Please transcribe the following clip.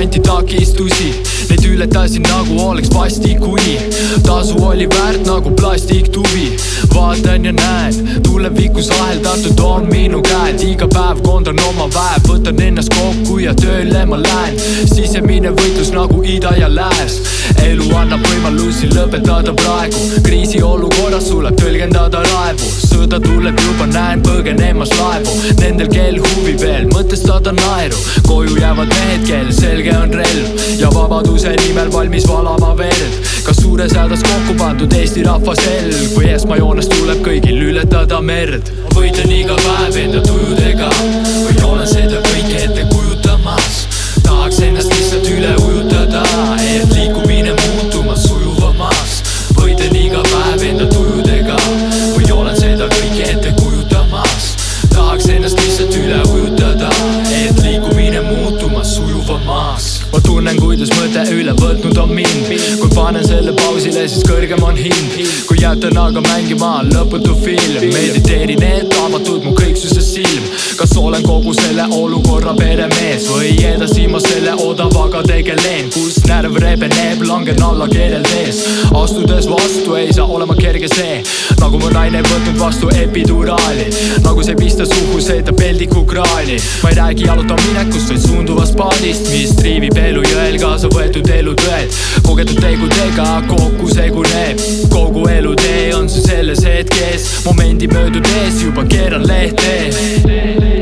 anti takistusi, neid ületasin nagu oleks vastikuni. Tasu oli väärt nagu plastiktuvi. Vaatan ja näen, tulevikus aheldatud on minu käed. Iga päev kondan oma väev, võtan ennast kokku ja tööle ma lähen. Sisemine võitlus nagu ida ja lääs. Elu annab võimalusi lõpetada praegu. Kriisi olukorras tuleb tõlgendada raevu. Sõda tuleb juba, näen põgenemas laevu. Nendel kel huvi veel, mõtestada naeru. Koju jäävad mehed, kel selge on relv ja vabaduse nimel valmis valama verd. Kas suures hädas kokku pandud Eesti rahva selg või esmajoones tuleb kõigil ületada merd. Võitlen iga päev enda tujudega või olen seda kõike ette kujutamas. Tahaks ennast lihtsalt üle ujutada, et liikumine muutumas sujuvamas. Võitlen iga päev enda tujudega või olen seda kõike ette kujutamas. Tahaks ennast lihtsalt üle ujutada, et liikumine muutumas sujuvamas. Ma tunnen, kuidas mõte üle võtnud on mind. Kui panen selle pausile, siis kõrgem on hind. Kui jätan aga mängima lõputu film, mediteerin, et avatud mu kõiksuse silm. Kas olen kogu selle olukorra peremees või edasi ma selle odavaga tegelen, kus närv rebeneb, langen alla keeleltees. Astudes vastu ei saa olema kerge see, nagu mu naine võtnud vastu epiduraali. Nagu see pista suhu, seeta peldiku kraani. Ma ei räägi jaluta minekust, vaid suunduvast paadist, mis triivib elu jõel kaasa võetud elutõed. Kogetud tegudega kokku seguneb kogu elutee on see selles hetkes. Momendi möödudes juba keeran lehte.